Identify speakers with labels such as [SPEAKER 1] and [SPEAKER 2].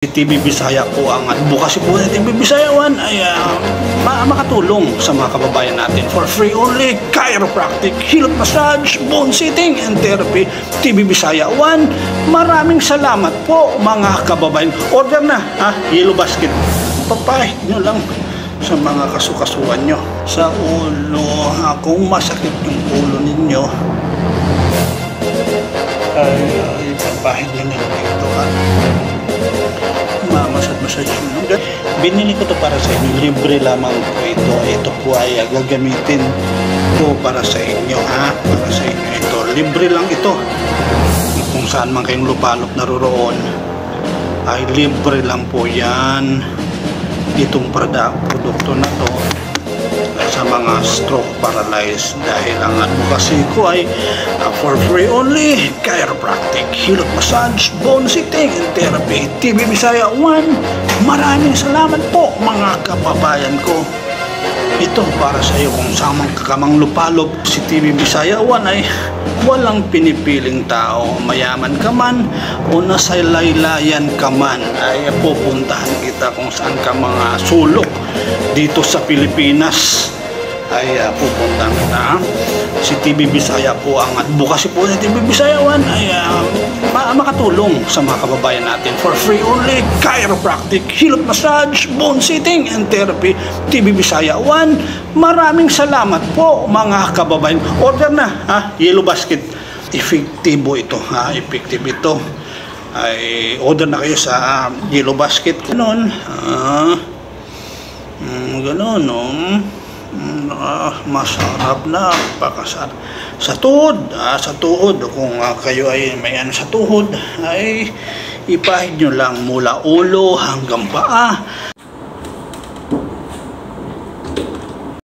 [SPEAKER 1] TV Bisaya po ang advocacy po ng TV Bisaya One ay makatulong sa mga kababayan natin for free only chiropractic, hilot massage, bone sitting and therapy. TV Bisaya One, maraming salamat po mga kababayan. Order na Yellow Basket. Papahit nyo lang sa mga kasukasuan nyo sa ulo. Kung masakit yung ulo ninyo ay papahit nyo lang dito mamasad-masad yun. Binili ko to para sa inyo. Libre lamang po ito. Ito po ay gagamitin ko para sa inyo. Para sa inyo ito. Libre lang ito. Kung saan man kayong lupalop naroroon ay libre lang po yan. Itong produkto na to sa mga stroke paralyzed, dahil ang advocacy ko ay for free only chiropractic, hilot massage, bone sitting and therapy. TV Bisaya One, maraming salamat po mga kababayan ko. Ito para sa iyo kung saan kakamang lupalop. Si TV Bisaya One ay walang pinipiling tao. Mayaman ka man o nasa laylayan ka man, ay pupuntahan kita kung saan ka mga sulok dito sa Pilipinas ay pupuntahan kita. Si TV Bisaya po ang advocacy po ng TV Bisaya One ay makatulong sa mga kababayan natin for free only chiropractic, hilot massage, bone sitting and therapy. TV Bisaya One, maraming salamat po mga kababayan. Order na Yellow Basket. Efektibo ito effective ito. Ay order na kayo sa Yellow Basket. Ganon masarap na pakasarap sa tuhod. Sa tuhod, kung kayo ay may sa tuhod, ay ipahid nyo lang mula ulo hanggang paa.